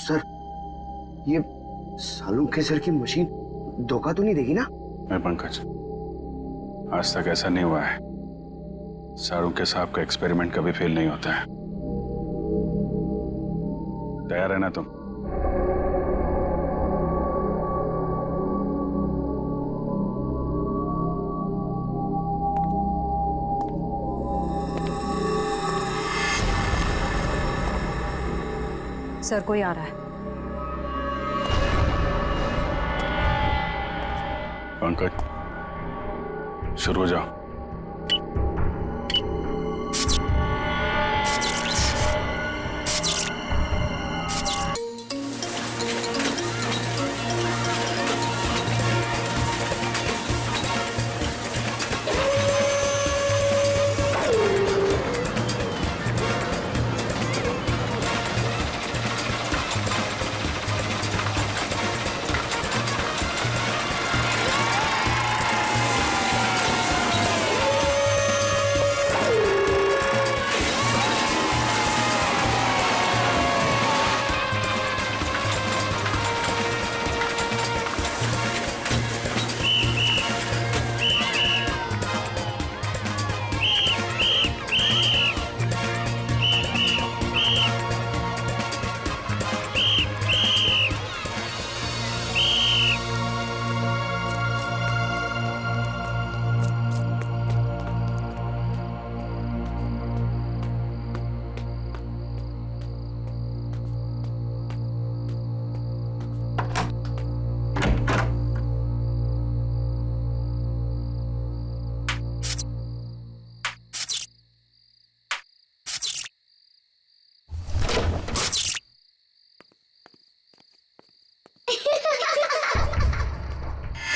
Sir, ये सालू के sir की मशीन धोखा तो नहीं देगी ना? नहीं पंकज, आज तक ऐसा नहीं हुआ है। शाहरुख के साहब का एक्सपेरिमेंट कभी फेल नहीं होता है। तैयार है ना तुम? सर कोई आ रहा है। पंकज, शुरू हो जाओ।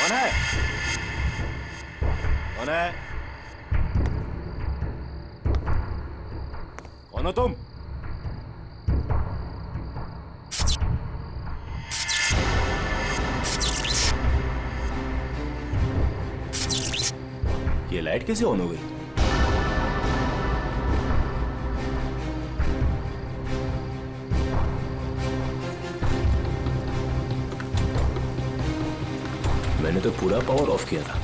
कौन है? कौन है? कौन हो तुम? ये लाइट कैसे ऑन हो गई? मैंने तो पूरा पावर ऑफ किया था।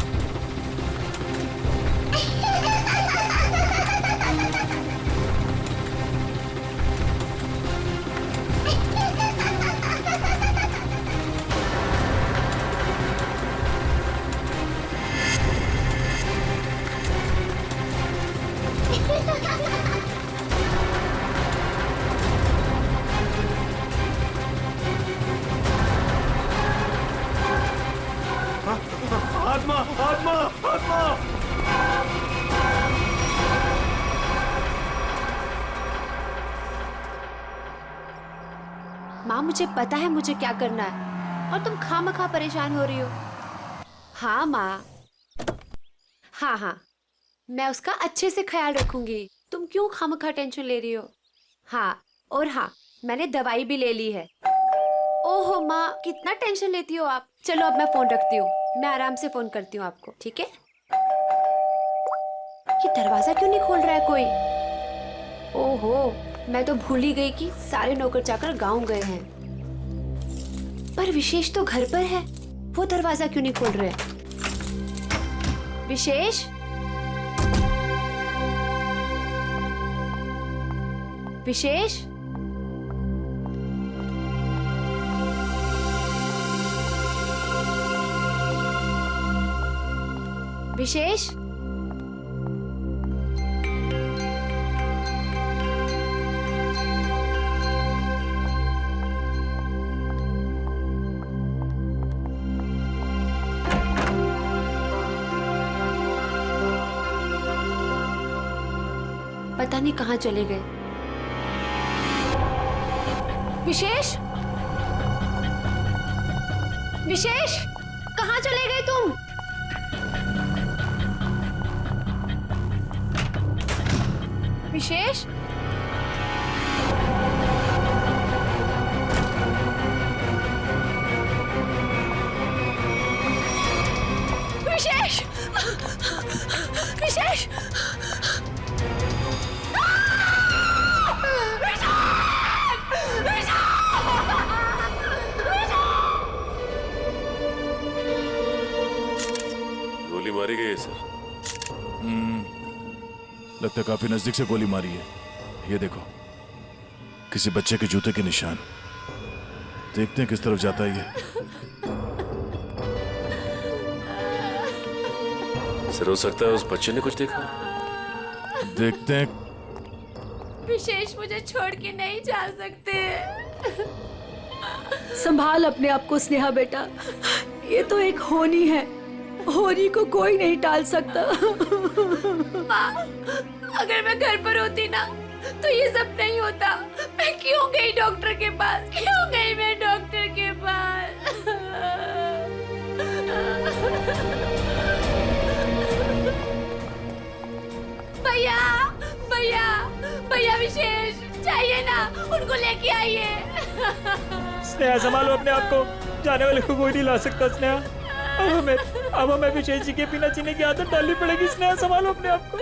आत्मा आत्मा आत्मा! माँ, मुझे पता है मुझे क्या करना है और तुम खामखा परेशान हो रही हो। हाँ माँ, हाँ हाँ, मैं उसका अच्छे से ख्याल रखूंगी। तुम क्यों खामखा टेंशन ले रही हो? हाँ, और हाँ, मैंने दवाई भी ले ली है। ओहो माँ, कितना टेंशन लेती हो आप। चलो अब मैं फोन रखती हूँ, मैं आराम से फोन करती हूँ आपको, ठीक है? ये दरवाजा क्यों नहीं खोल रहा है कोई? ओहो, मैं तो भूल ही गई कि सारे नौकर चाकर गांव गए हैं। पर विशेष तो घर पर है, वो दरवाजा क्यों नहीं खोल रहे? विशेष, विशेष, विशेष, पता नहीं कहाँ चले गए। विशेष, विशेष, कहाँ चले गए तुम? विशेष, विशेष, विशेष, मारी गई है सर। लगता है काफी नजदीक से गोली मारी है। ये देखो, किसी बच्चे के जूते के निशान। देखते हैं किस तरफ जाता है ये। सर हो सकता है उस बच्चे ने कुछ देखा। देखते हैं। विशेष मुझे छोड़ के नहीं जा सकते। संभाल अपने आप को स्नेहा बेटा, ये तो एक होनी है, होनी को कोई नहीं टाल सकता। माँ, अगर मैं घर पर होती ना तो ये सब नहीं होता। मैं क्यों गई डॉक्टर के पास? क्यों गई मैं डॉक्टर के पास? भैया, भैया, भैया विशेष चाहिए ना, उनको लेके आइए। स्नेहा संभालो अपने आप को, जाने वाले को कोई नहीं ला सकता। स्नेहा अब हमें विशेष जी के बिना जीने की आदत डालनी पड़ेगी। स्नेहा संभालो अपने आप को।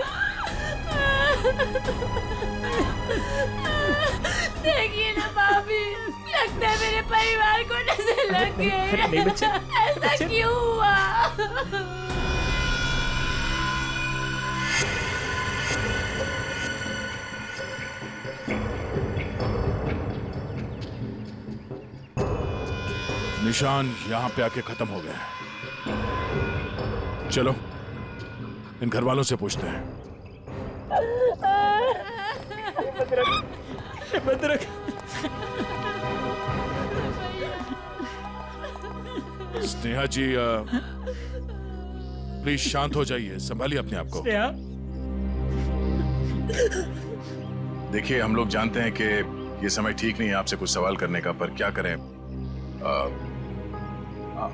देखिए ना भाभी, लगता है मेरे परिवार को नजर लग गई। नहीं बच्चे, ऐसा क्यों हुआ? निशान यहां पे आके खत्म हो गए। चलो इन घर वालों से पूछते हैं। भद्रक, स्नेहा जी प्लीज शांत हो जाइए, संभालिए अपने आप को। स्नेहा देखिए, हम लोग जानते हैं कि ये समय ठीक नहीं है आपसे कुछ सवाल करने का, पर क्या करें।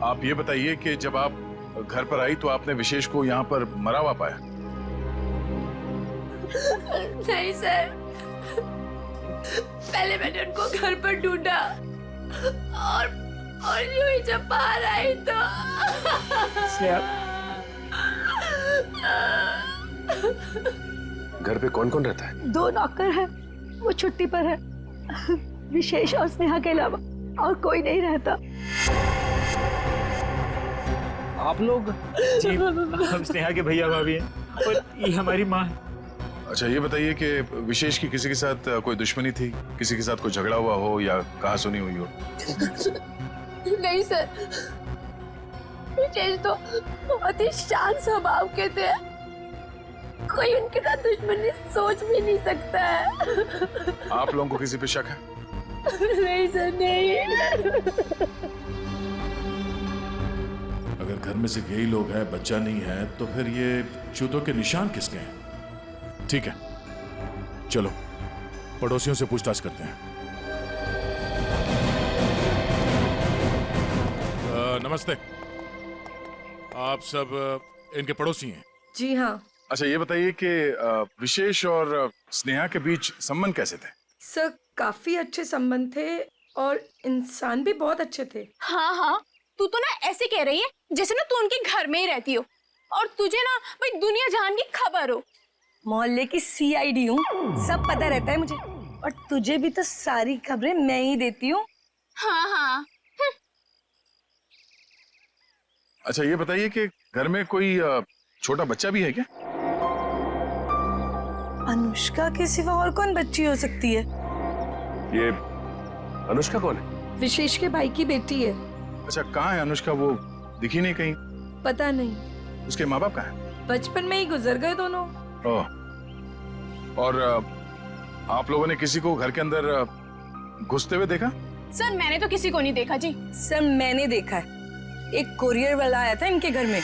आप ये बताइए कि जब आप घर पर आई तो आपने विशेष को यहाँ पर मरा हुआ पाया? नहीं सर, पहले मैंने उनको घर पर ढूंढा और यूं ही जब बाहर आई तो स्नेहा, घर पे कौन कौन रहता है? 2 नौकर है, वो छुट्टी पर है। विशेष और स्नेहा के अलावा और कोई नहीं रहता। आप लोग? जी, हम स्नेहा के भैया भाभी हैं और ये हमारी माँ है। अच्छा, ये बताइए कि विशेष की किसी के साथ कोई दुश्मनी थी, किसी के साथ कोई झगड़ा हुआ हो या कहा सुनी हुई हो? नहीं सर, विशेष तो बहुत ही शांत स्वभाव के थे, कोई उनके साथ दुश्मनी सोच भी नहीं सकता है। आप लोगों को किसी पे शक है? नहीं सर, नहीं। अगर घर में सिर्फ यही लोग हैं, बच्चा नहीं है, तो फिर ये जूतों के निशान किसके हैं? ठीक है, चलो पड़ोसियों से पूछताछ करते हैं। नमस्ते, आप सब इनके पड़ोसी हैं? जी हाँ अच्छा, ये बताइए कि विशेष और स्नेहा के बीच संबंध कैसे थे? सर, काफी अच्छे संबंध थे और इंसान भी बहुत अच्छे थे। हाँ हाँ, तू तो ना ऐसे कह रही है जैसे ना तू उनके घर में ही रहती हो और तुझे ना भाई दुनिया जहान की खबर हो। मोहल्ले की CID हूँ, सब पता रहता है मुझे, और तुझे भी तो सारी खबरें मैं ही देती हूँ। हाँ हाँ। अच्छा, ये बताइए कि घर में कोई छोटा बच्चा भी है क्या? अनुष्का के सिवा और कौन बच्ची हो सकती है? ये अनुष्का कौन है? विशेष के भाई की बेटी है। अच्छा, कहाँ है अनुष्का? वो दिखी नहीं कहीं। पता नहीं, उसके माँ बाप कहाँ हैं? बचपन में ही गुजर गए दोनों। ओह, और आप लोगों ने किसी को घर के अंदर घुसते हुए देखा? सर, मैंने तो किसी को नहीं देखा जी। सर, मैंने देखा है, एक कुरियर वाला आया था इनके घर में।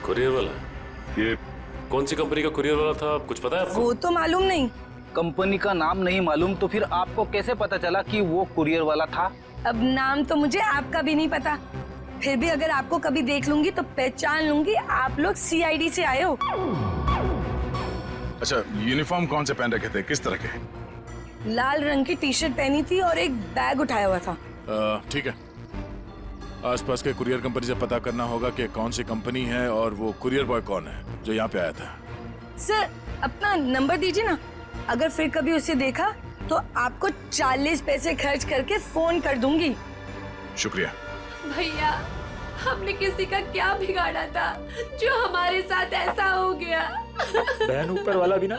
कुरियर वाला? ये कौन सी कंपनी का कुरियर वाला था, कुछ पता है आपको? वो तो मालूम नहीं। कंपनी का नाम नहीं मालूम तो फिर आपको कैसे पता चला कि वो कुरियर वाला था? अब नाम तो मुझे आपका भी नहीं पता, फिर भी अगर आपको कभी देख लूंगी तो पहचान लूंगी आप लोग CID से आए हो। अच्छा, यूनिफॉर्म कौन से पहन रखे थे, किस तरह के? लाल रंग की टी-शर्ट पहनी थी और एक बैग उठाया हुआ था। ठीक है, आसपास के कुरियर कंपनी से पता करना होगा कि कौन सी कंपनी है और वो कुरियर बॉय कौन है जो यहाँ पे आया था। सर, अपना नंबर दीजिए ना, अगर फिर कभी उसे देखा तो आपको 40 पैसे खर्च करके फोन कर दूंगी। शुक्रिया। भैया, हमने किसी का क्या बिगाड़ा था जो हमारे साथ ऐसा हो गया। बहन, ऊपर वाला भी ना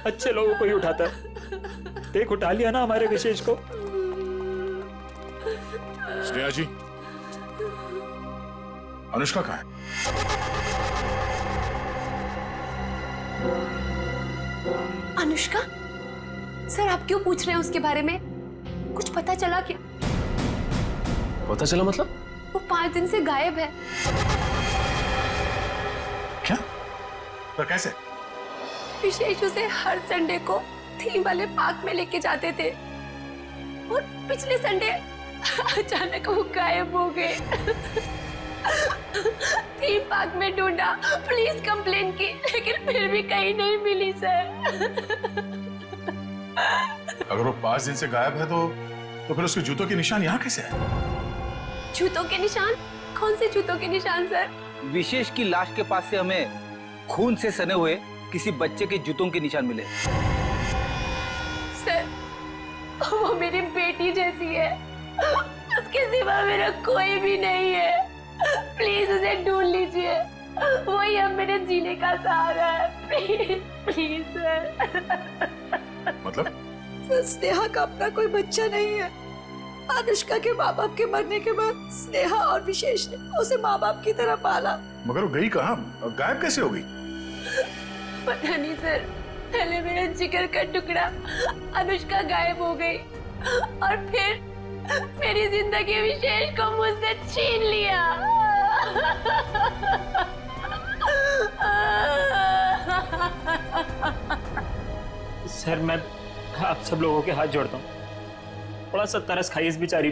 अच्छे लोगों को ही उठाता है। देख, उठा लिया ना हमारे विशेष को। स्नेहा जी, अनुष्का कहाँ है? अनुष्का? सर, आप क्यों पूछ रहे हैं उसके बारे में? कुछ पता चला क्या? पता चला मतलब? वो 5 दिन से गायब है। क्या? पर कैसे? विशेष उसे हर संडे को थीम वाले पार्क में लेके जाते थे और पिछले संडे अचानक वो गायब हो गए। थीम पार्क में ढूंढा, पुलिस कंप्लेन की, लेकिन फिर भी कहीं नहीं मिली सर। अगर वो 5 दिन से गायब है तो फिर उसके जूतों के निशान यहाँ कैसे है? जूतों के निशान? कौन से जूतों के निशान सर? विशेष की लाश के पास से हमें खून से सने हुए किसी बच्चे के जूतों के निशान मिले। सर, वो मेरी बेटी जैसी है, उसके सिवा मेरा कोई भी नहीं है। प्लीज उसे ढूंढ लीजिए, वही अब मेरे जीने का सहारा है। Please please sir. मतलब? स्नेहा का अपना कोई बच्चा नहीं है। अनुष्का के माँ बाप के मरने के बाद स्नेहा और विशेष ने उसे माँ बाप की तरह पाला। मगर वो गई कहाँ? गायब कैसे हो गई? पता नहीं सर, पहले मेरा जिगर का टुकड़ा अनुष्का गायब हो गई और फिर मेरी जिंदगी विशेष को मुझसे छीन लिया। सर, मैं आप सब लोगों के हाथ जोड़ता हूँ, थोड़ा सा तरस खाइए इस बेचारी।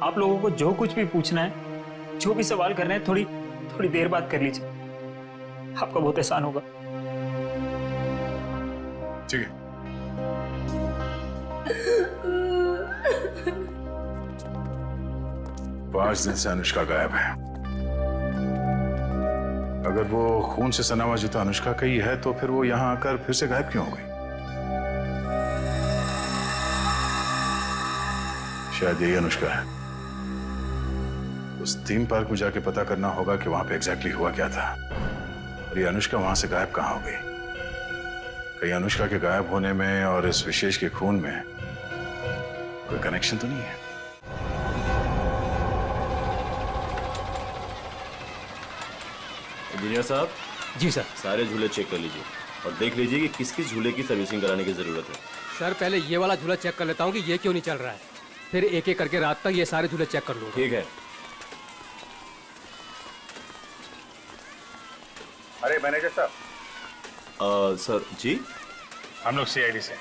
आप लोगों को जो कुछ भी पूछना है, जो भी सवाल करना है, थोड़ी देर बाद कर लीजिए, आपका बहुत एहसान होगा। ठीक है। 5 दिन से अनुष्का गायब है। अगर वो खून से सना हुआ जूता अनुष्का का ही है तो फिर वो यहाँ आकर फिर से गायब क्यों हो गई? शायद यही अनुष्का है। उस थीम पार्क में जाके पता करना होगा कि वहां पे एग्जैक्टली हुआ क्या था और ये अनुष्का वहां से गायब कहाँ हो गई। कहीं अनुष्का के गायब होने में और इस विशेष के खून में कोई कनेक्शन तो नहीं है? इंजीनियर साहब। जी सर। सारे झूले चेक कर लीजिए और देख लीजिए कि किस किस झूले की सर्विसिंग कराने की जरूरत है। सर, पहले ये वाला झूला चेक कर लेता हूँ कि ये क्यों नहीं चल रहा है, फिर एक एक करके रात तक ये सारे झूले चेक कर लूंगा। ठीक है। अरे मैनेजर साहब। सर जी, हम लोग सीआईडी से।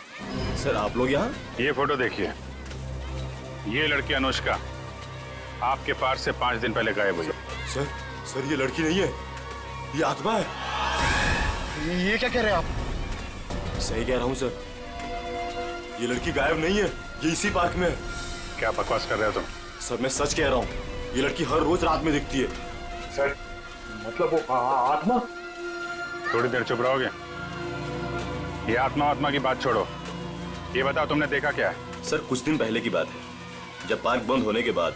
सर आप लोग यहाँ? ये फोटो देखिए, ये लड़की अनुष्का आपके पास से 5 दिन पहले गायब हुई। सर ये लड़की नहीं है, ये आत्मा है। ये क्या कह रहे हैं आप? सही कह रहा हूँ सर, ये लड़की गायब नहीं है, ये इसी पार्क में है। क्या बकवास कर रहे हो तुम? सर मैं सच कह रहा हूँ, ये लड़की हर रोज रात में दिखती है। सर मतलब वो आत्मा? थोड़ी देर चुप रहोगे? ये आत्मा की बात छोड़ो, ये बताओ तुमने देखा क्या है? सर कुछ दिन पहले की बात है, जब पार्क बंद होने के बाद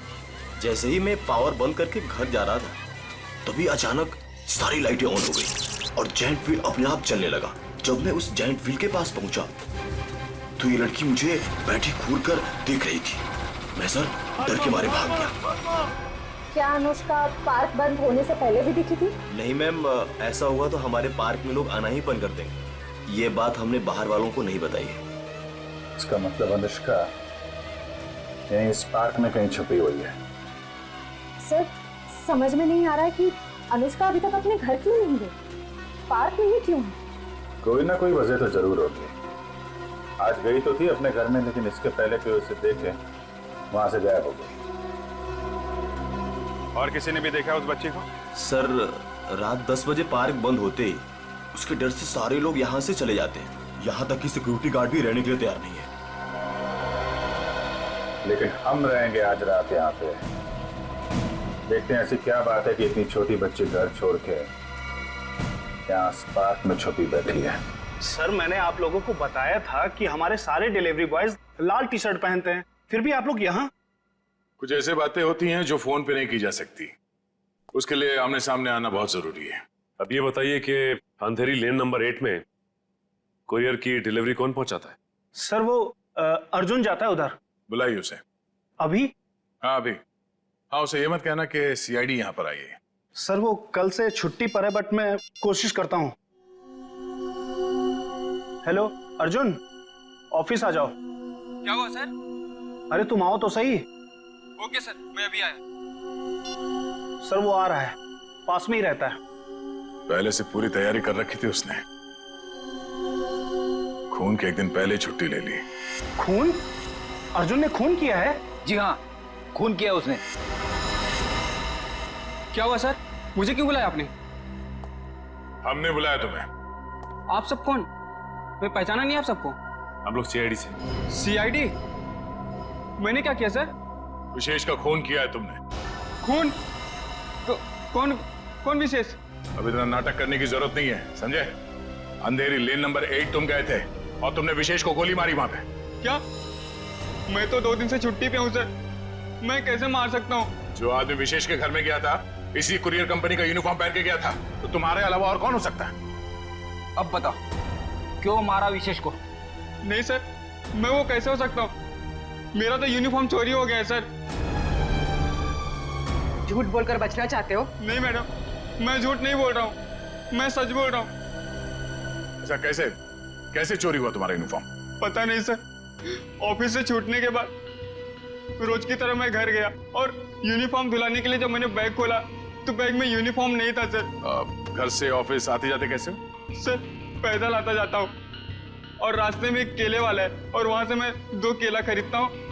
जैसे ही मैं पावर बंद करके घर जा रहा था, तभी अचानक सारी लाइटें ऑन हो गई और जायंट व्हील अपने आप चलने लगा। जब मैं उस जायंट व्हील के पास पहुंचा तो ये लड़की मुझे बैठी घूर कर देख रही थी। मैं सर डर के मारे भाग गया। क्या अनुष्का पार्क बंद होने से पहले भी दिखी थी? नहीं मैम, ऐसा हुआ तो हमारे पार्क में लोग आना ही बंद कर देंगे। ये बात हमने बाहर वालों को नहीं बताई है। इसका मतलब अनुष्का यहीं इस पार्क में कहीं छुपी हुई है। सर समझ में नहीं आ रहा है कि अनुष्का अभी तक अपने घर क्यों नहीं गई, पार्क में ही क्यों है? कोई ना कोई वजह तो जरूर होगी। आज गई तो थी अपने घर में, लेकिन इसके पहले कोई उसे देखे वहां से गायब हो गई। और किसी ने भी देखा उस बच्ची को? सर रात 10 बजे पार्क बंद होते ही उसके डर से सारे लोग यहाँ से चले जाते हैं, यहाँ तक कि सिक्योरिटी गार्ड भी रहने के लिए तैयार नहीं है। लेकिन हम रहेंगे आज रात यहाँ पे। देखते हैं ऐसी क्या बात है कि इतनी छोटी बच्ची घर छोड़ के यहाँ पार्क में छुपी बैठी है। सर मैंने आप लोगों को बताया था कि हमारे सारे डिलीवरी बॉयज लाल टी शर्ट पहनते हैं, फिर भी आप लोग यहाँ। कुछ ऐसे बातें होती हैं जो फोन पे नहीं की जा सकती। उसके लिए आमने सामने आना बहुत जरूरी है। अब ये बताइए कि अंधेरी लेन नंबर 8 में कुरियर की डिलीवरी कौन पहुंचाता है? सर वो अर्जुन जाता है उधर। बुलाइए उसे। अभी? हाँ अभी। हाँ उसे ये मत कहना कि सीआईडी यहाँ पर आई है। सर वो कल से छुट्टी पर है, बट मैं कोशिश करता हूँ। हेलो अर्जुन, ऑफिस आ जाओ। क्या हुआ सर? अरे तुम आओ तो सही। ओके सर, मैं अभी आया। सर वो आ रहा है, पास में ही रहता है। पहले से पूरी तैयारी कर रखी थी उसने। खून के एक दिन पहले छुट्टी ले ली। खून? अर्जुन ने खून किया है? जी हाँ, खून किया उसने। क्या हुआ सर? मुझे क्यों बुलाया आपने? हमने बुलाया तुम्हें। आप सब कौन? मैं पहचाना नहीं आप सबको। हम लोग सीआईडी से। सीआईडी? मैंने क्या किया सर? विशेष का खून किया है तुमने। खून? कौन कौन विशेष? अब इतना नाटक करने की जरूरत नहीं है, समझे? अंधेरी लेन नंबर 8 तुम गए थे और तुमने विशेष को गोली मारी वहां पे। क्या? मैं तो 2 दिन से छुट्टी पे हूँ सर, मैं कैसे मार सकता हूँ? जो आदमी विशेष के घर में गया था इसी कुरियर कंपनी का यूनिफॉर्म पहन के गया था, तो तुम्हारे अलावा और कौन हो सकता है? अब बताओ, क्यों मारा विशेष को? नहीं सर, मैं वो कैसे हो सकता हूँ? मेरा तो यूनिफॉर्म चोरी हो गया है सर। झूठ बोलकर बचना चाहते हो? नहीं मैडम, मैं झूठ नहीं बोल रहा हूँ, मैं सच बोल रहा हूँ। ऐसा कैसे कैसे चोरी हुआ तुम्हारा यूनिफॉर्म? पता नहीं सर, ऑफिस से छूटने के बाद रोज की तरह मैं घर गया और यूनिफॉर्म धुलाने के लिए जब मैंने बैग खोला तो बैग में यूनिफॉर्म नहीं था सर। घर से ऑफिस आते जाते कैसे हो? सर पैदल आता जाता हूँ और रास्ते में एक केले वाला है और वहां से मैं 2 केला खरीदता हूँ।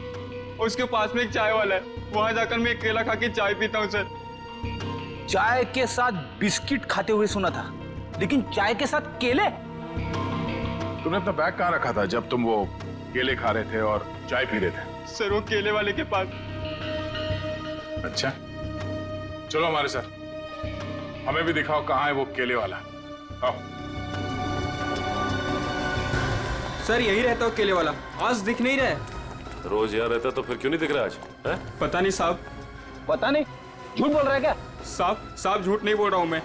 उसके पास में एक चाय वाला है, वहां जाकर मैं एक केला खा के चाय पीता हूँ सर। चाय के साथ बिस्किट खाते हुए सुना था, लेकिन चाय के साथ केले? तुमने अपना बैग कहाँ रखा था जब तुम वो केले खा रहे थे और चाय पी रहे थे? सर वो केले वाले के पास। अच्छा, चलो हमारे साथ, हमें भी दिखाओ कहाँ है वो केले वाला। आओ। सर यही रहता हूँ केले वाला, आज दिख नहीं रहा है। रोज यहाँ रहता तो फिर क्यों नहीं दिख रहा आज? है? पता नहीं साहब। पता नहीं, झूठ बोल रहा है क्या? साहब झूठ नहीं बोल रहा हूँ मैं।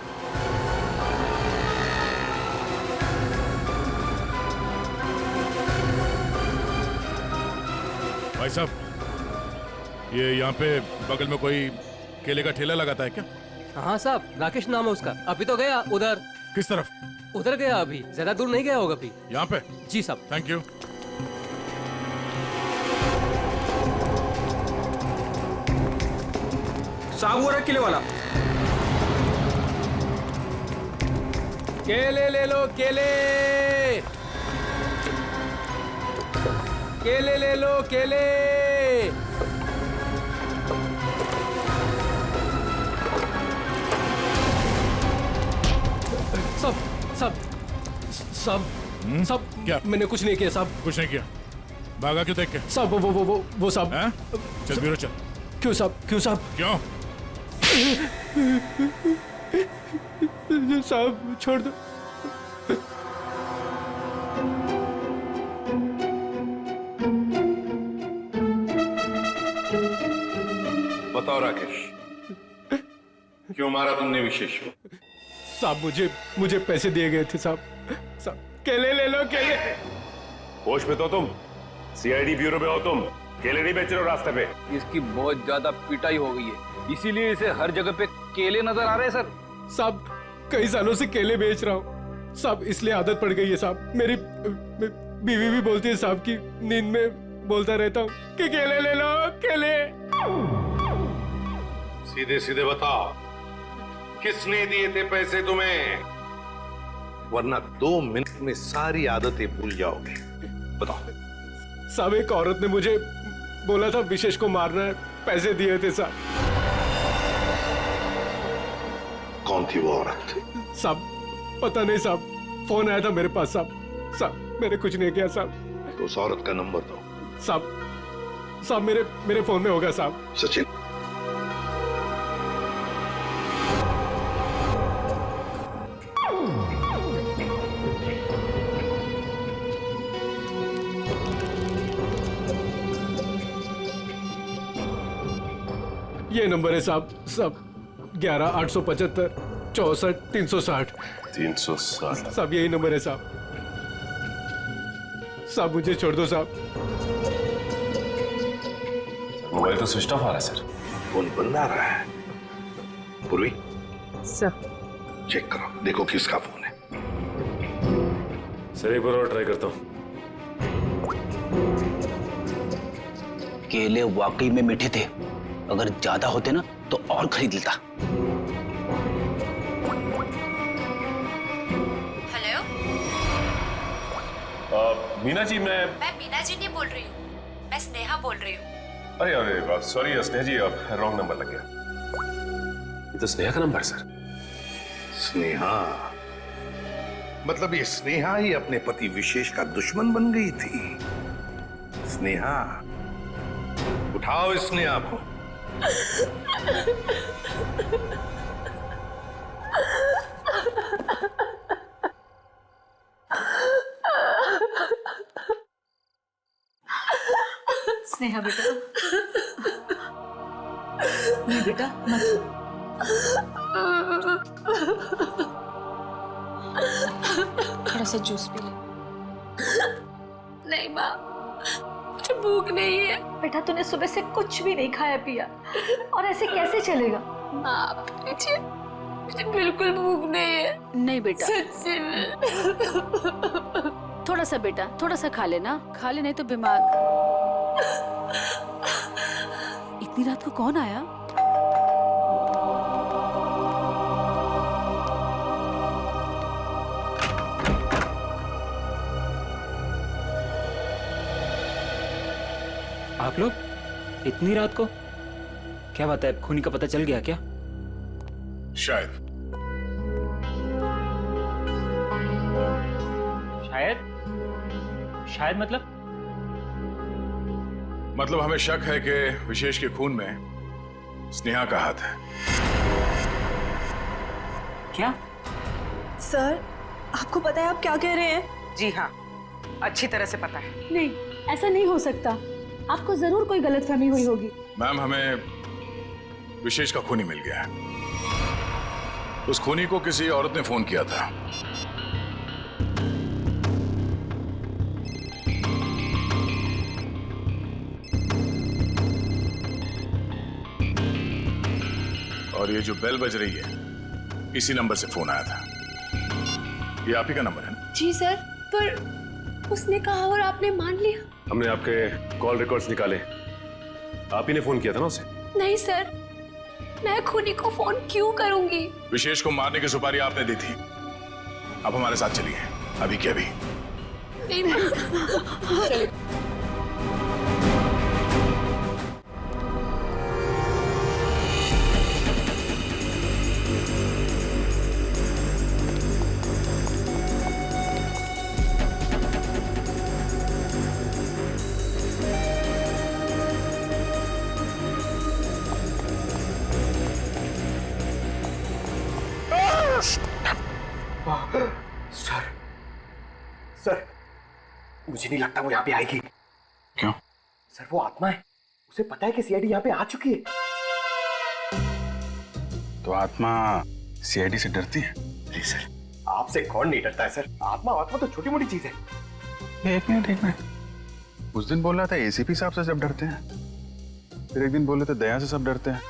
भाई साहब, ये यहाँ पे बगल में कोई केले का ठेला लगाता है क्या? हाँ साहब, राकेश नाम है उसका। अभी तो गया उधर। किस तरफ? उधर गया, अभी ज्यादा दूर नहीं गया होगा अभी। यहाँ पे? जी साहब। Thank you. साहब वो रहा केले वाला। केले ले लो, केले केले ले लो, केले। सब क्या? मैंने कुछ नहीं किया साहब। कुछ नहीं किया? भागा क्यों देख के? साहब वो साहब। हैं? चल ब्यूरो चल। क्यों साहब? क्यों? साहब छोड़ दो। बताओ राकेश, क्यों मारा तुमने विशेष को? साहब मुझे पैसे दिए गए थे साहब। केले ले लो, केले। होश में तो तुम? सीआईडी ब्यूरो में हो तुम? केले नहीं बेच रहे हो रास्ते पे? इसकी बहुत ज्यादा पिटाई हो गई है, इसीलिए इसे हर जगह पे केले नजर आ रहे हैं सर। साहब कई सालों से केले बेच रहा हूँ साहब, इसलिए आदत पड़ गई है साहब। मेरी बीवी भी बोलती है साहब की नींद में बोलता रहता हूँ कि केले ले लो, केले। सीधे सीधे बताओ, किसने दिए थे पैसे तुम्हें? वरना 2 मिनट में सारी आदतें भूल जाओगे। बताओ। साहब एक औरत ने मुझे बोला था विशेष को मारना है, पैसे दिए थे साहब। कौन थी वो औरत? साहब पता नहीं साहब, फोन आया था मेरे पास साहब मैंने कुछ नहीं किया साहब। तो उस औरत का नंबर दो। साहब मेरे फोन में होगा साहब। सचिन, ये नंबर है साहब 11,875 64 360 360। साहब यही नंबर है साहब। साहब मुझे छोड़ दो साहब। मोबाइल तो स्विच ऑफ आ रहा है सर। फोन बंद आ रहा है। पूर्वी सर चेक करो, देखो किसका फोन है। सर एक बार और ट्राई करता हूँ। केले वाकई में मीठे थे, अगर ज्यादा होते ना तो और खरीद लेता। हेलो, मीना जी मैं मीना जी नहीं बोल रही हूँ, मैं स्नेहा बोल रही हूँ। अरे अरे सॉरी स्नेहा जी, रॉन्ग नंबर लग गया। ये तो स्नेहा का नंबर है सर। स्नेहा मतलब ये स्नेहा ही अपने पति विशेष का दुश्मन बन गई थी। स्नेहा, उठाओ इस स्नेहा को। स्नेहा बेटा, नहीं बेटा मत। थोड़ा सा जूस पी ले। नहीं माँ, मुझे भूख नहीं है। बेटा तूने सुबह से कुछ भी नहीं खाया पिया, और ऐसे कैसे चलेगा? माँ मुझे बिल्कुल भूख नहीं है। नहीं बेटा, सच्ची में। थोड़ा सा बेटा, थोड़ा सा खा लेना, खा ले, नहीं तो बीमार। इतनी रात को कौन आया? आप लोग इतनी रात को? क्या बात है, खूनी का पता चल गया क्या? शायद। शायद? शायद मतलब? मतलब हमें शक है कि विशेष के खून में स्नेहा का हाथ है। क्या? सर आपको पता है आप क्या कह रहे हैं? जी हाँ, अच्छी तरह से पता है। नहीं, ऐसा नहीं हो सकता। आपको जरूर कोई गलतफहमी हुई होगी। मैम, हमें विशेष का खूनी मिल गया है। उस खूनी को किसी औरत ने फोन किया था। और ये जो बेल बज रही है, इसी नंबर से फोन आया था। ये आप ही का नंबर है ना? जी सर, पर उसने कहा और आपने मान लिया। हमने आपके कॉल रिकॉर्ड्स निकाले, आप ही ने फोन किया था ना उसे? नहीं सर, मैं खूनी को फोन क्यों करूंगी? विशेष को मारने की सुपारी आपने दी थी। अब हमारे साथ चलिए, अभी के अभी। नहीं। सर, सर, मुझे नहीं लगता वो यहाँ पे आएगी। क्यों? सर वो आत्मा है, उसे पता है कि सीआईडी यहाँ पे आ चुकी है। तो आत्मा सीआईडी से डरती है? नहीं सर, आपसे कौन नहीं डरता है सर। आत्मा तो छोटी मोटी चीज है। एक मिनट। उस दिन बोल रहा था एसीपी साहब से सब डरते हैं, फिर एक दिन बोल रहे थे दया से सब डरते हैं,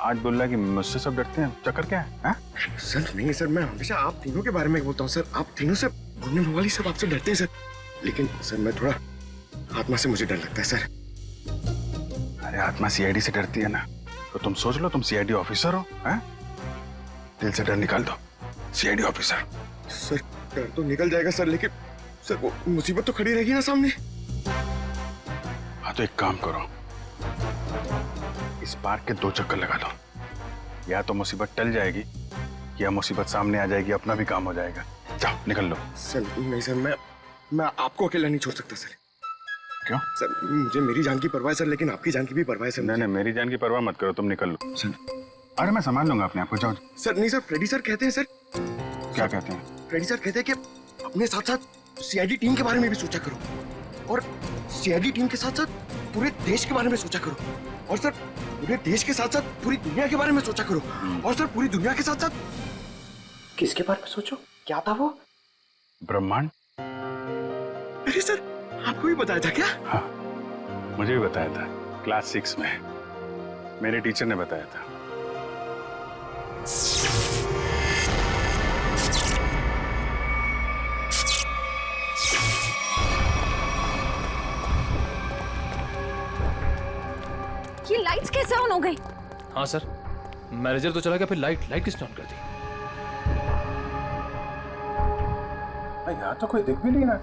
आज बोल रहा है कि मुझसे सब डरते हैं। चक्कर क्या है? सर नहीं सर, मैं हमेशा आप तीनों के बारे में बोलता हूँ सर। आप तीनों से घूमने वाली सब आपसे डरते हैं सर। लेकिन सर मैं थोड़ा आत्मा से मुझे डर लगता है सर। अरे आत्मा सीआईडी से डरती है ना, तो तुम सोच लो तुम सीआईडी ऑफिसर हो, हैं? दिल से डर निकाल दो, सीआईडी ऑफिसर। सर डर तो निकल जाएगा सर, लेकिन सर वो मुसीबत तो खड़ी रहेगी ना सामने। हाँ तो एक काम करो, इस पार्क के 2 चक्कर लगा दो। या तो मुसीबत टल जाएगी या मुसीबत सामने आ जाएगी, अपना भी काम हो जाएगा। जाओ निकल लो। सर नहीं सर, मैं आपको अकेला नहीं छोड़ सकता सर। क्यों? सर मुझे मेरी जान की परवाह है सर, लेकिन आपकी जान की भी परवाह है सर। नहीं, मेरी जान की परवाह मत करो, तुम निकल लो सर। अरे मैं संभाल लूंगा अपने आप को, जाओ। सर नहीं सर, फ्रेडी सर कहते हैं सर। क्या कहते हैं? फ्रेडी सर कहते हैं कि अपने साथ साथ सीआईडी टीम के बारे में भी सोचा करो, और सीआईडी टीम के साथ साथ पूरे देश के बारे में सोचा करो। और सर पूरे देश के साथ साथ पूरी दुनिया के बारे में सोचा करो। और सर पूरी दुनिया के साथ साथ किसके बारे में सोचो? क्या था वो? ब्रह्मांड। अरे सर आपको भी बताया था क्या? हाँ, मुझे भी बताया था, क्लास 6 में मेरे टीचर ने बताया था। ये लाइट्स कैसे ऑन हो गई? हाँ सर, मैनेजर तो चला गया, फिर लाइट किसने ऑन कर दी? यहाँ तो कोई दिख भी नहीं रहा।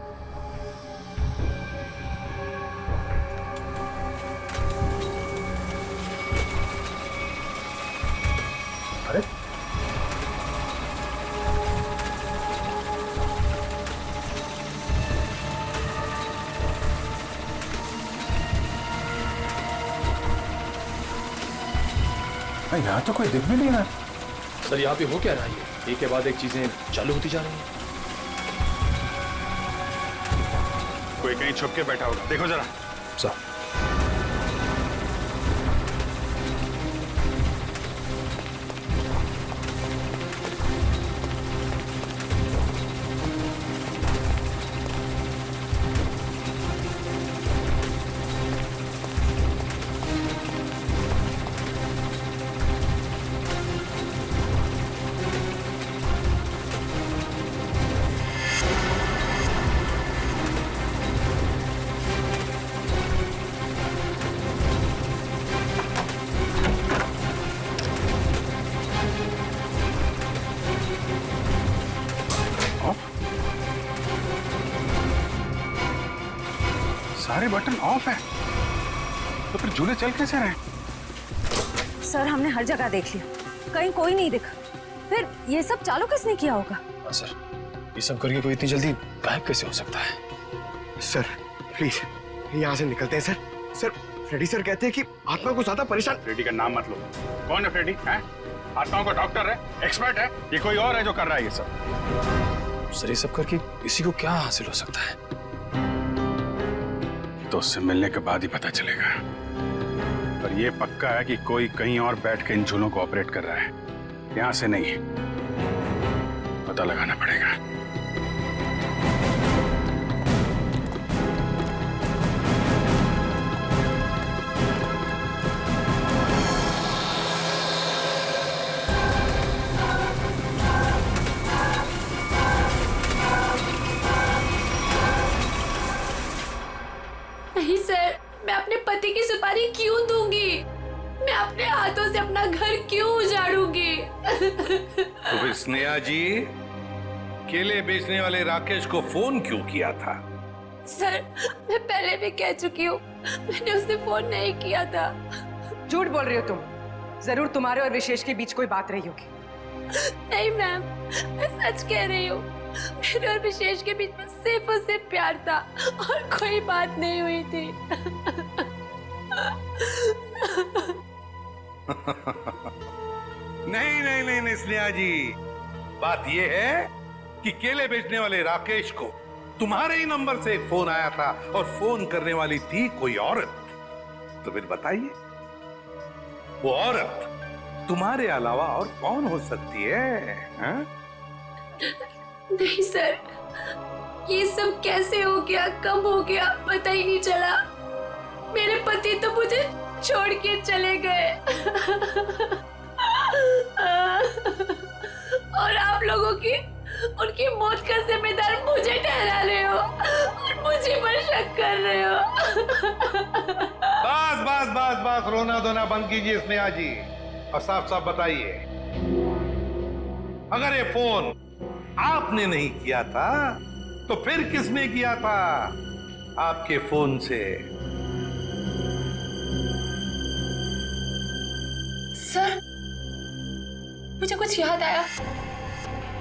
अरे यहाँ तो कोई दिख भी नहीं रहा। सर यहाँ पे हो क्या रहा है? एक के बाद एक चीजें चालू होती जा रही हैं। कोई कहीं छुप के बैठा होगा, देखो जरा। सर सारे बटन ऑफ है, तो फिर झूले चल कैसे रहे? सर हमने हर जगह देख लिया, कहीं कोई नहीं दिखा। फिर ये सब चालू किसने किया होगा? हाँ सर, ये सब करके कोई इतनी जल्दी गायब कैसे हो सकता है? सर प्लीज यहाँ से निकलते हैं सर। सर फ्रेडी सर कहते हैं कि आत्मा को ज्यादा परेशान। फ्रेडी का नाम मत लो। कौन है फ्रेडी? है आत्माओं का डॉक्टर है, एक्सपर्ट है, ये कोई और है जो कर रहा है ये सब? सर ये सब करके किसी को क्या हासिल हो सकता है? तो उससे मिलने के बाद ही पता चलेगा। पर ये पक्का है कि कोई कहीं और बैठ के इन झूलों को ऑपरेट कर रहा है, यहां से नहीं। पता लगाना पड़ेगा। नहीं सर, मैं अपने पति की सुपारी क्यों दूंगी? मैं अपने हाथों से अपना घर क्यों उजाड़ूंगी? तो फिर स्नेहा जी केले बेचने वाले राकेश को फोन क्यों किया था? सर मैं पहले भी कह चुकी हूँ, मैंने उसे फोन नहीं किया था। झूठ बोल रही हो तुम। जरूर तुम्हारे और विशेष के बीच कोई बात रही होगी। नहीं मैम, मैं सच कह रही हूँ। मेरे और विशेष के बीच में सिर्फ और सिर्फ प्यार था और कोई बात नहीं हुई थी। नहीं नहीं नहीं नहीं स्नेहा जी, बात यह है कि केले बेचने वाले राकेश को तुम्हारे ही नंबर से एक फोन आया था और फोन करने वाली थी कोई औरत। तो फिर बताइए, वो औरत तुम्हारे अलावा और कौन हो सकती है? हा? नहीं सर, ये सब कैसे हो गया, कब हो गया, पता ही नहीं चला। मेरे पति तो मुझे छोड़ के चले गए और आप लोगों की उनकी मौत का जिम्मेदार मुझे ठहरा रहे हो और मुझे पर शक कर रहे हो। बस बस बस बस, रोना धोना बंद कीजिए स्नेहा जी और साफ साफ बताइए, अगर ये फोन आपने नहीं किया था तो फिर किसने किया था आपके फोन से? सर मुझे कुछ याद आया।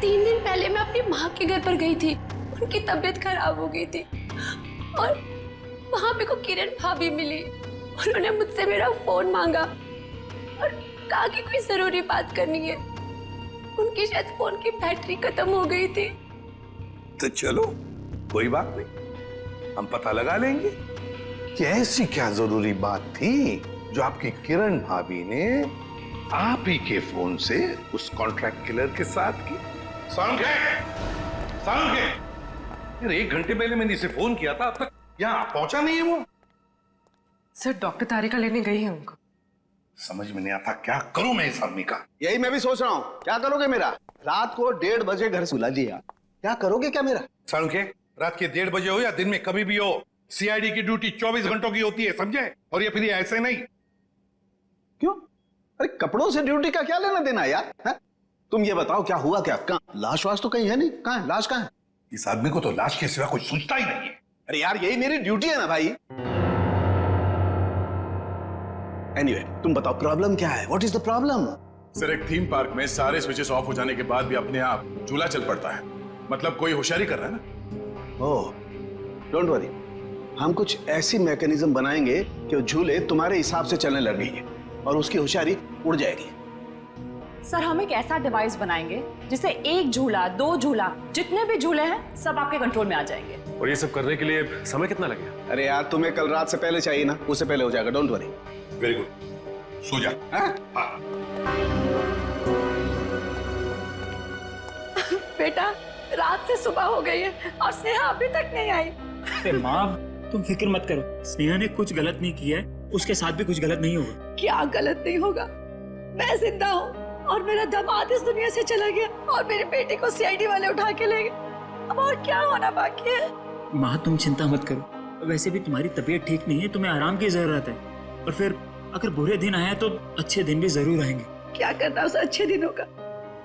3 दिन पहले मैं अपनी माँ के घर पर गई थी, उनकी तबीयत खराब हो गई थी और वहां पे को किरण भाभी मिली। उन्होंने मुझसे मेरा फोन मांगा और कहा कि कोई जरूरी बात करनी है। उनकी शायद फोन की बैटरी खत्म हो गई थी। तो चलो कोई बात नहीं, हम पता लगा लेंगे कि ऐसी क्या जरूरी बात थी जो आपकी किरण भाभी ने आप ही के फोन से उस कॉन्ट्रैक्ट किलर के साथ की। साउंड है। यार 1 घंटे पहले मैंने इसे फोन किया था, अब तक यहाँ पहुंचा नहीं है वो। सर डॉक्टर तारिका लेने गई है उनको। समझ में नहीं आता क्या करूं मैं इस आदमी का। यही मैं भी सोच रहा हूँ, क्या करोगे मेरा? रात को 1:30 बजे घर से बुला दिया, क्या करोगे क्या मेरा? साउंड के रात के 1:30 बजे हो या दिन में कभी भी हो, सीआईडी की ड्यूटी 24 घंटों की होती है, समझे? और ये फिर ऐसे नहीं। क्यों? अरे कपड़ों से ड्यूटी का क्या लेना देना यार? है? तुम ये बताओ क्या हुआ क्या? कहाँ लाश वाश तो कहीं है नहीं, कहाँ है लाश? कहाँ है? इस आदमी को तो लाश के सिवा कुछ सूझता ही नहीं है। अरे यार यही मेरी ड्यूटी है ना भाई। एनीवे, तुम बताओ प्रॉब्लम क्या है? What is the problem? Sir एक थीम पार्क में सारे स्विचेस ऑफ हो जाने के बाद भी अपने आप झूला चल पड़ता है, मतलब कोई होशियारी कर रहा है ना। ओह डोंट वरी, हम कुछ ऐसी मैकेनिज्म बनाएंगे कि वो झूले तुम्हारे हिसाब से चलने लगेंगे और उसकी होशियारी उड़ जाएगी। सर हम एक ऐसा डिवाइस बनाएंगे जिससे 1 झूला 2 झूला जितने भी झूले हैं सब आपके कंट्रोल में आ जाएंगे। और ये सब करने के लिए समय कितना लगेगा? अरे यार तुम्हें कल रात से पहले चाहिए ना, उससे पहले हो जाएगा, डोंट वरी। वेरी गुड, सो जा। बेटा रात से सुबह हो गई है और स्नेहा अभी तक नहीं आई। अरे माँ तुम फिक्र मत करो, स्नेहा ने कुछ गलत नहीं किया है, उसके साथ भी कुछ गलत नहीं होगा। क्या गलत नहीं होगा? मैं जिंदा हूँ और मेरा दामाद इस दुनिया से चला गया और मेरे बेटे को सीआईडी वाले उठा के ले गए। अब और क्या होना बाकी है? माँ तुम चिंता मत करो, वैसे भी तुम्हारी तबीयत ठीक नहीं है, तुम्हें आराम की जरूरत है। और फिर अगर बुरे दिन आए तो अच्छे दिन भी जरूर आएंगे। क्या करना उस अच्छे दिनों का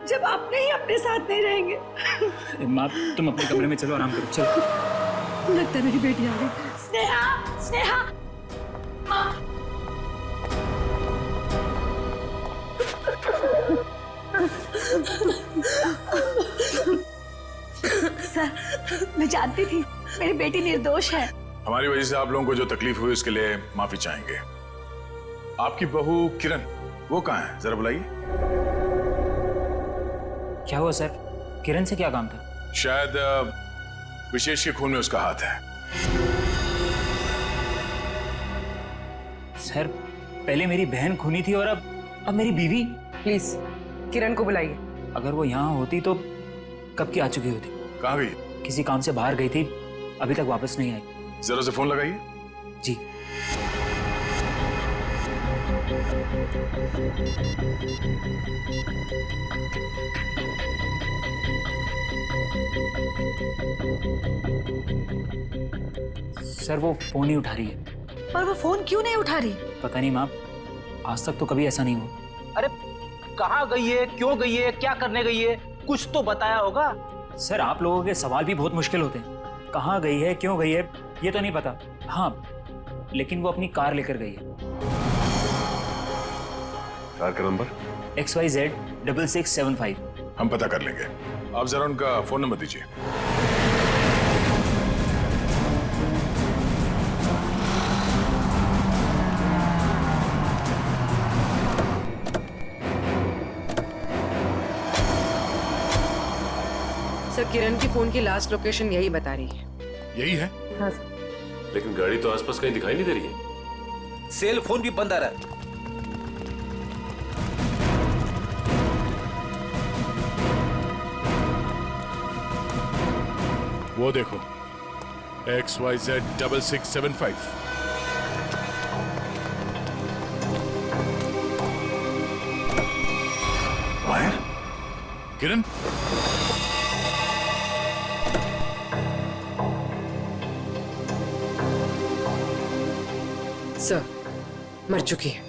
जब आपने ही अपने साथ नहीं रहेंगे। माँ तुम अपने कमरे में चलो, आराम करो, चलो। लगता है मेरी बेटी आ गई। स्नेहा, स्नेहा, माँ। सर मैं जानती थी मेरी बेटी निर्दोष है। हमारी वजह से आप लोगों को जो तकलीफ हुई उसके लिए माफी चाहेंगे। आपकी बहू किरण वो कहाँ है, जरा बुलाइए। क्या हुआ सर? किरण से क्या काम था? शायद विशेष के खून में उसका हाथ है। सर पहले मेरी बहन खूनी थी और अब मेरी बीवी। प्लीज किरण को बुलाइए। अगर वो यहाँ होती तो कब की आ चुकी होती। कहाँ गई? किसी काम से बाहर गई थी, अभी तक वापस नहीं आई। जरा से फोन लगाइए। जी। सर वो फोन नहीं उठा रही है। पर वो फोन क्यों नहीं उठा रही? पता नहीं माँ, आज तक तो कभी ऐसा नहीं हुआ। अरे कहाँ गई है, क्यों गई है, क्या करने गई है, कुछ तो बताया होगा। सर आप लोगों के सवाल भी बहुत मुश्किल होते हैं। कहाँ गई है, क्यों गई है, ये तो नहीं पता। हाँ लेकिन वो अपनी कार लेकर गई है। कार का नंबर XYZ 6675। हम पता कर लेंगे, आप जरा उनका फोन नंबर दीजिए। सर किरण की फोन की लास्ट लोकेशन यही बता रही है। यही है? हाँ। लेकिन गाड़ी तो आसपास कहीं दिखाई नहीं दे रही है। सेल फोन भी बंद आ रहा है। वो देखो XYZ 6675। वायर? किरण? सर मर चुकी है।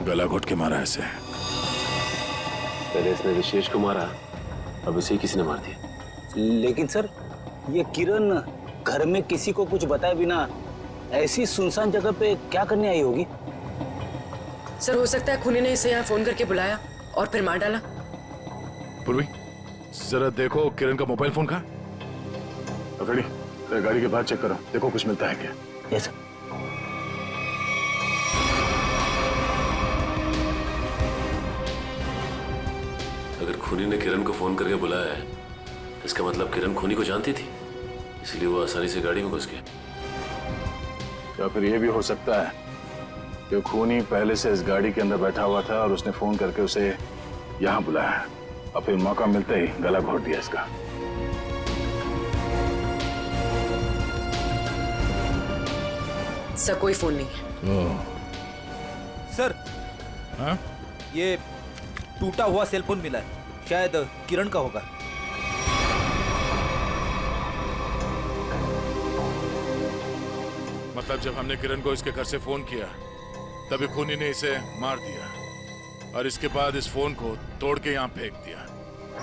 गला घोट के मारा ऐसे। पहले इसने विशेष को मारा, अब इसे किसी ने मार दिया। लेकिन सर ये किरण घर में किसी को कुछ बताए बिना ऐसी सुनसान जगह पे क्या करने आई होगी? सर हो सकता है खूनी ने इसे यहाँ फोन करके बुलाया और फिर मार डाला। पूर्वी जरा देखो किरण का मोबाइल फोन कहाँ? अकड़ी गाड़ी के बाद चेक करो, देखो कुछ मिलता है क्या। Yes sir. अगर खूनी ने किरण को फोन करके बुलाया है इसका मतलब किरण खूनी को जानती थी, इसलिए वो आसानी से गाड़ी में घुस गया। या फिर ये भी हो सकता है कि खूनी पहले से इस गाड़ी के अंदर बैठा हुआ था और उसने फोन करके उसे यहाँ बुलाया और फिर मौका मिलते ही गला घोट दिया इसका। सर कोई फोन नहीं है। सर, हाँ? ये टूटा हुआ सेल फोन मिला है, शायद किरण का होगा। मतलब जब हमने किरण को इसके घर से फोन किया तभी खूनी ने इसे मार दिया और इसके बाद इस फोन को तोड़ के यहाँ फेंक दिया।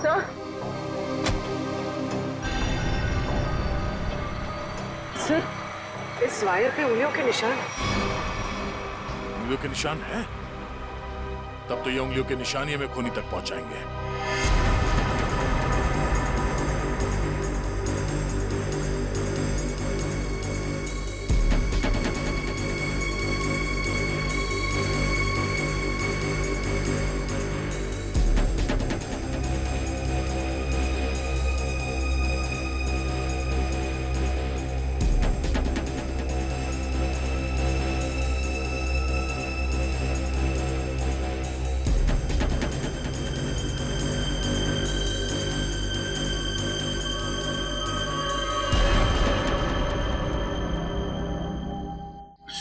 सर, सर इस वायर पे उंगलियों के निशान। उंगलियों के निशान है? तब तो ये उंगलियों के निशान ही हमें खूनी तक पहुंचाएंगे।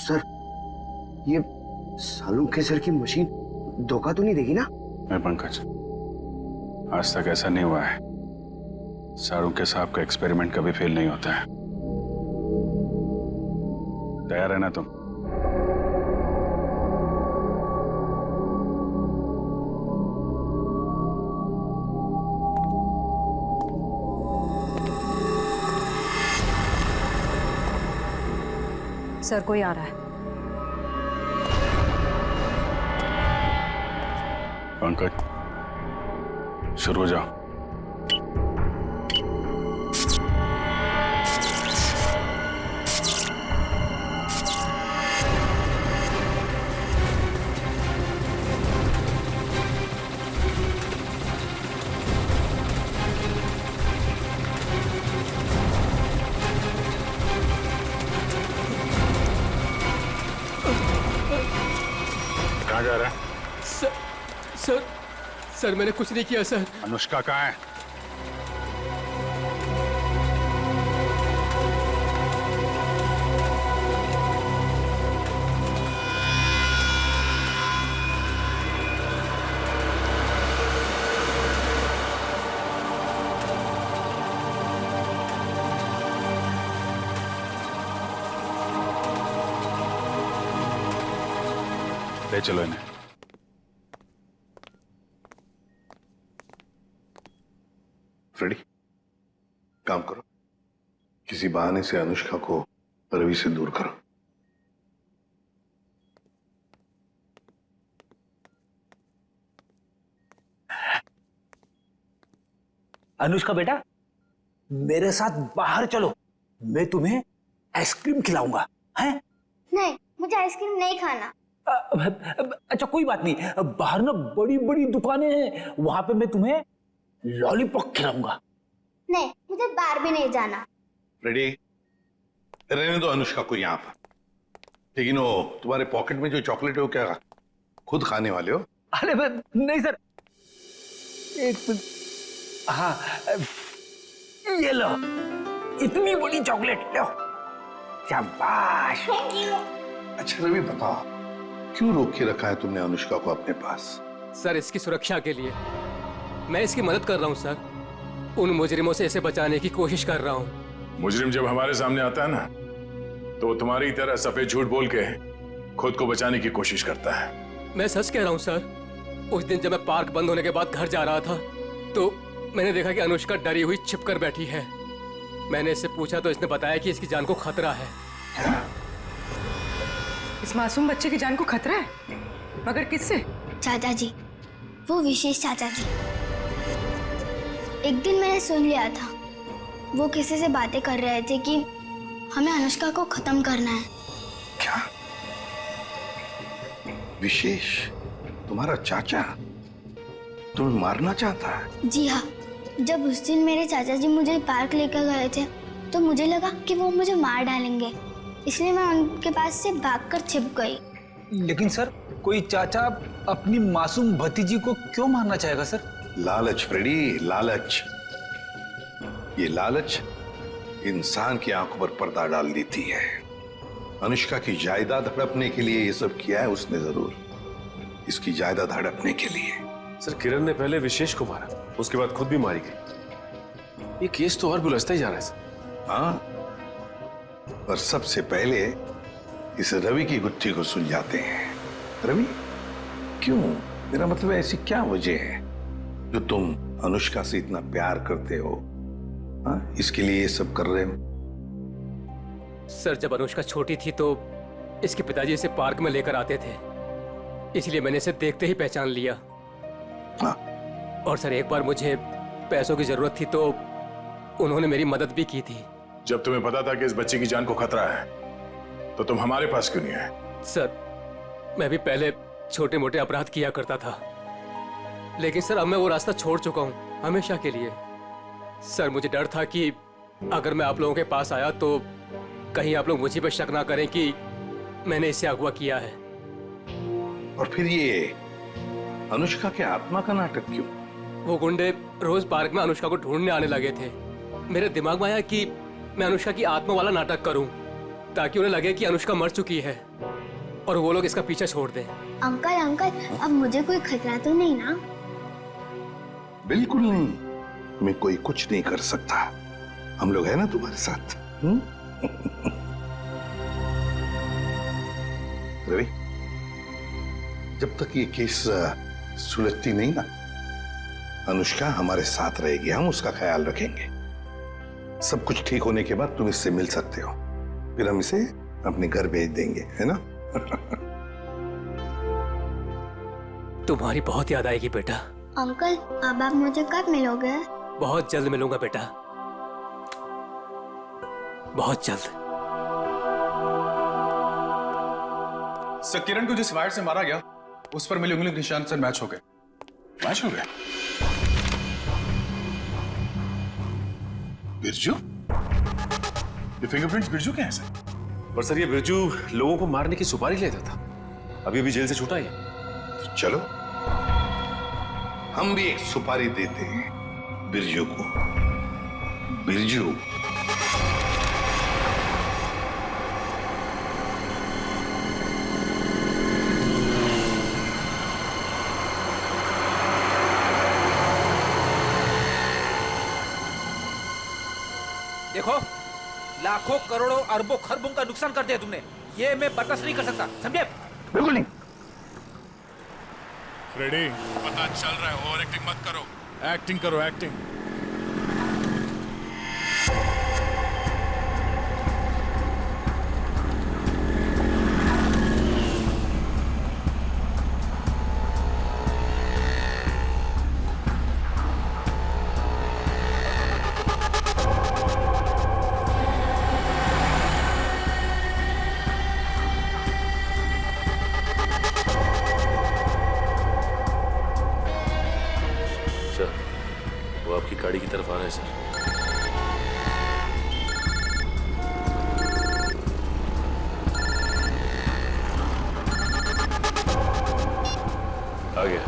सर, ये सालू के सर की मशीन धोखा तो नहीं देगी ना? नहीं पंकज, आज तक ऐसा नहीं हुआ है। सारू के साहब का एक्सपेरिमेंट कभी फेल नहीं होता है। तैयार है ना तुम? सर कोई आ रहा है। पंकज, शुरू हो जाओ। कहाँ जा रहा है? सर मैंने कुछ नहीं किया सर। अनुष्का कहाँ है? ले चलो इन्हें। फ्रेडी, काम करो, किसी बहाने से अनुष्का को रवि से दूर करो। अनुष्का बेटा, मेरे साथ बाहर चलो, मैं तुम्हें आइसक्रीम खिलाऊंगा। हैं? नहीं, मुझे आइसक्रीम नहीं खाना। अच्छा कोई बात नहीं, बाहर ना बड़ी बड़ी दुकानें हैं, वहां पे मैं तुम्हें लॉलीपॉप खिलाऊंगा। नहीं, मुझे बाहर भी नहीं जाना। फ्रेडी, रहने दो अनुष्का को यहाँ पर। लेकिन वो तुम्हारे पॉकेट में जो चॉकलेट है वो क्या खुद खाने वाले हो? अरे नहीं सर, एक हाँ, ये लो, इतनी बड़ी चॉकलेट लो, शाबाश। अच्छा रवि, बताओ क्यों रोक के रखा है तुमने अनुष्का को अपने पास? सर इसकी सुरक्षा के लिए। मैं इसकी मदद कर रहा हूँ सर, उन मुजरिमों से इसे बचाने की कोशिश कर रहा हूँ। मुजरिम जब हमारे सामने आता है ना, तो वो तुम्हारी तरह सफेद झूठ बोल के खुद को बचाने की कोशिश करता है। मैं सच कह रहा हूँ सर। उस दिन जब मैं पार्क बंद होने के बाद घर जा रहा था तो मैंने देखा कि अनुष्का डरी हुई छिपकर बैठी है। मैंने इससे पूछा तो इसने बताया कि इसकी जान को खतरा है। इस मासूम बच्चे की जान को खतरा है? मगर किससे? चाचा जी, वो विशेष चाचा जी। एक दिन मैंने सुन लिया था, वो किसी से बातें कर रहे थे कि हमें अनुष्का को खत्म करना है। क्या? विशेष तुम्हारा चाचा तुम्हें मारना चाहता है? जी हाँ, जब उस दिन मेरे चाचा जी मुझे पार्क लेकर गए थे तो मुझे लगा कि वो मुझे मार डालेंगे, इसलिए मैं उनके पास से भागकर छिप गई। लेकिन सर, कोई चाचा अपनी मासूम भतीजी को क्यों मारना चाहेगा सर? लालच फ्रेडी, लालच। ये लालच इंसान की आंखों पर पर्दा डाल देती है। अनुष्का की जायदाद हड़पने के लिए ये सब किया है उसने, जरूर इसकी जायदाद हड़पने के लिए। सर किरण ने पहले विशेष को मारा, उसके बाद खुद भी मारी गई। ये केस तो और बुलझता ही जा रहा है सर। हाँ, और सबसे पहले इस रवि की गुत्थी को सुलझाते हैं। रवि, क्यों? मेरा मतलब है, ऐसी क्या वजह है जो तुम अनुष्का से इतना प्यार करते हो? हाँ, इसके लिए ये सब कर रहे हो? सर, जब अनुष्का छोटी थी तो इसके पिताजी इसे पार्क में लेकर आते थे, इसलिए मैंने इसे देखते ही पहचान लिया। हाँ। और सर, एक बार मुझे पैसों की जरूरत थी तो उन्होंने मेरी मदद भी की थी। जब तुम्हें पता था कि इस बच्चे की जान को खतरा है तो तुम हमारे पास क्यों नहीं आए? सर, मैं भी पहले छोटे मोटे अपराध किया करता था, लेकिन सर अब मैं वो रास्ता छोड़ चुका हूँ हमेशा के लिए। सर, मुझे डर था कि अगर मैं आप लोगों के पास आया तो कहीं आप लोग मुझे पर शक ना करें कि मैंने इसे अगवा किया है। और फिर ये अनुष्का के आत्मा का नाटक क्यों? वो गुंडे रोज पार्क में अनुष्का को ढूंढने आने लगे थे। मेरे दिमाग में आया कि मैं अनुष्का की आत्मा वाला नाटक करूं ताकि उन्हें लगे कि अनुष्का मर चुकी है और वो लोग इसका पीछा छोड़ दें। अंकल अंकल, अब मुझे कोई खतरा तो नहीं ना? बिल्कुल नहीं, तुम्हें कोई कुछ नहीं कर सकता। हम लोग हैं ना तुम्हारे साथ। रवि, जब तक ये केस सुलझती नहीं ना, अनुष्का हमारे साथ रहेगी, हम उसका ख्याल रखेंगे। सब कुछ ठीक होने के बाद तुम इससे मिल सकते हो, फिर हम इसे अपने घर भेज देंगे, है ना? तुम्हारी बहुत याद आएगी बेटा। अंकल, अब आप मुझे कब मिलोगे? बहुत जल्द मिलूंगा बेटा, बहुत जल्द। सर, किरण को जिस वायर से मारा गया उस पर मिले उंगली के निशान सर मैच हो गए। मैच हो गए? बिरजू? ये फिंगरप्रिंट्स बिरजू के हैं सर? पर सर, ये बिरजू लोगों को मारने की सुपारी लेता था, अभी अभी जेल से छूटा है। चलो, हम भी एक सुपारी देते हैं बिरजू को। बिरजू, देखो, लाखों करोड़ों अरबों खरबों का नुकसान कर दिया तुमने, ये मैं बर्दाश्त नहीं कर सकता, समझे? बिल्कुल नहीं। फ्रेडी, पता चल रहा है, ओवर एक्टिंग मत करो, एक्टिंग करो, एक्टिंग। आपकी गाड़ी की तरफ आ रहा है सर। आ गया।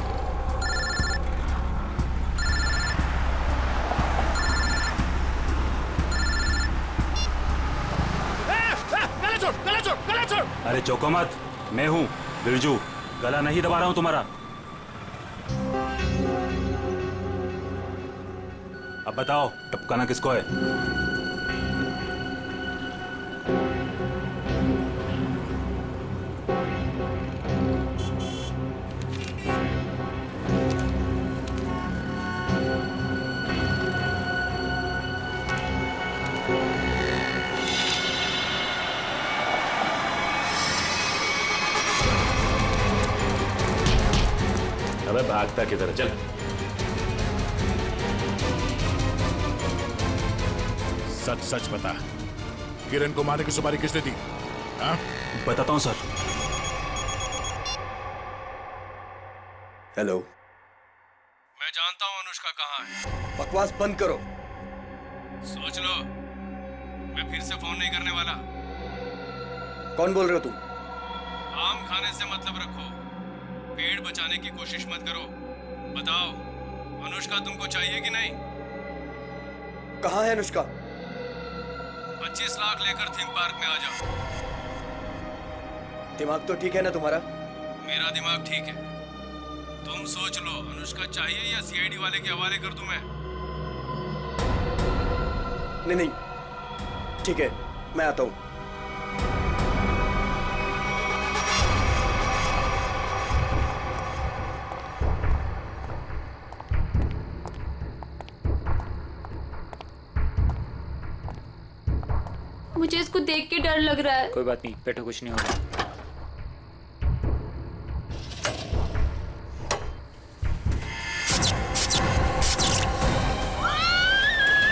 गला छोड़। अरे चौको मत, मैं हूं बिरजू, गला नहीं दबा रहा हूं तुम्हारा। अब बताओ, टपकाना किसको है? अबे भागता किधर, चल। सच सच बता, किरण को मारने की सुपारी किसने दी? हाँ? बताता हूं सर। हेलो। मैं जानता हूं अनुष्का कहाँ है। बकवास बंद करो। सोच लो, मैं फिर से फोन नहीं करने वाला। कौन बोल रहे हो तुम? आम खाने से मतलब रखो, पेड़ बचाने की कोशिश मत करो। बताओ, अनुष्का तुमको चाहिए कि नहीं? कहाँ है अनुष्का? 25 लाख लेकर थीम पार्क में आ जाओ। दिमाग तो ठीक है ना तुम्हारा? मेरा दिमाग ठीक है। तुम सोच लो, अनुष्का चाहिए या सीआईडी वाले के हवाले कर दूं मैं? नहीं, ठीक है, मैं आता हूं। मुझे इसको देख के डर लग रहा है। कोई बात नहीं, बैठो, कुछ नहीं होगा। कुछ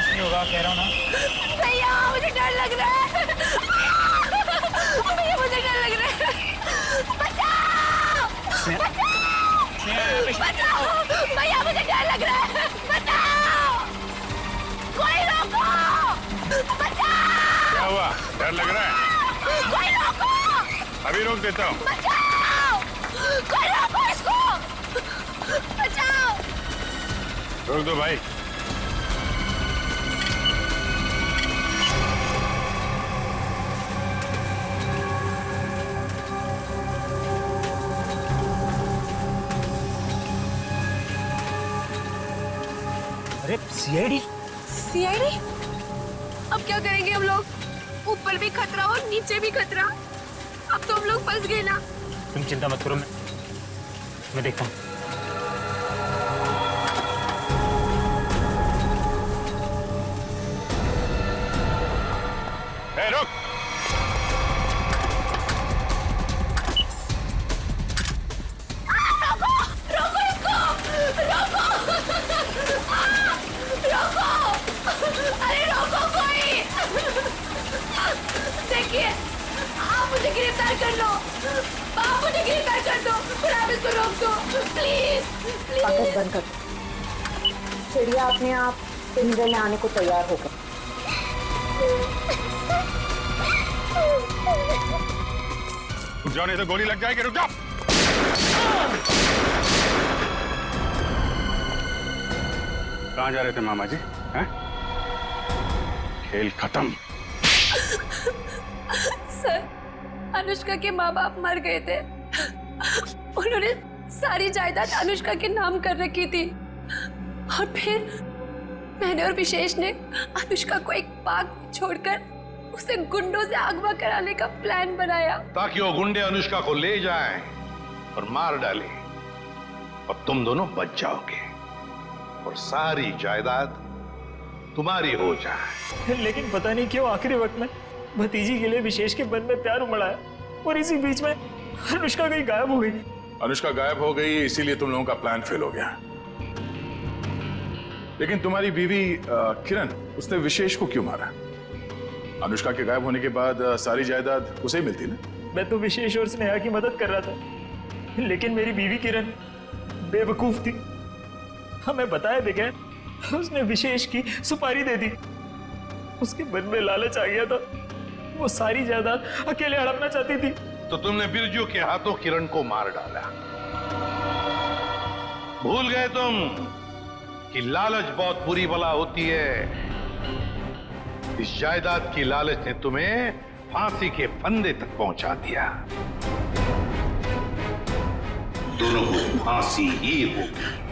नहीं होगा, कह रहा हूँ ना। भैया मुझे डर लग रहा है। भैया मुझे डर लग रहा है। बचाओ! बचाओ! भैया मुझे डर लग रहा है। बचाओ! कोई रोको! बचाओ! क्या हुआ? डर लग रहा है? कोई रोको! अभी रोक देता हूँ। बचाओ! कोई रोको इसको! बचाओ! रोक दो भाई। अरे सीआईडी? सीआईडी? अब क्या करेंगे हम लोग? ऊपर भी खतरा और नीचे भी खतरा। अब तो हम लोग फंस गए ना। तुम चिंता मत करो, मैं देखता हूँ। रुक! रोको! रोको इसको! रोको! रोको! अरे रोको कोई! देखिए, आप मुझे गिरफ्तार कर लो। आप मुझे गिरफ्तार कर दो, और आप इसको रोक दो, प्लीज, पाकस प्लीज। बंद कर। चिड़िया अपने आप पिंजरे में आने को तैयार हो गई। रुक जाओ, नहीं तो गोली लग जाएगी। रुक जाओ। कहाँ जा रहे थे मामा जी? हैं? खेल खत्म। सर, अनुष्का के माँ बाप मर गए थे। उन्होंने सारी जायदाद अनुष्का के नाम कर रखी थी, और फिर मैंने और विशेष ने अनुष्का को एक पार्क में छोड़कर उसे गुंडों से अगवा कराने का प्लान बनाया, ताकि वो गुंडे अनुष्का को ले जाएं और मार डालें, और तुम दोनों बच जाओगे और सारी जायदाद तुम्हारी हो जाए। लेकिन पता नहीं क्यों आखिरी वक्त में भतीजी के लिए विशेष के मन में प्यार उमड़ा है, और इसी बीच में अनुष्का कहीं गायब हो गई। अनुष्का गायब हो गई, इसीलिए तुम लोगों का प्लान फेल हो गया। लेकिन तुम्हारी बीवी किरण, उसने विशेष को क्यों मारा? अनुष्का के गायब होने के बाद सारी जायदाद उसे ही मिलती ना। मैं तो विशेष और स्नेहा की मदद कर रहा था, लेकिन मेरी बीवी किरण बेवकूफ थी। हमें बताया बगैर उसने विशेष की सुपारी दे दी। उसके मन में लालच आ गया था, वो सारी जायदाद अकेले हड़पना चाहती थी। तो तुमने बिरजू के हाथों किरण को मार डाला। भूल गए तुम कि लालच बहुत बुरी बला होती है। इस जायदाद की लालच ने तुम्हें फांसी के फंदे तक पहुंचा दिया। दोनों को फांसी ही होगी।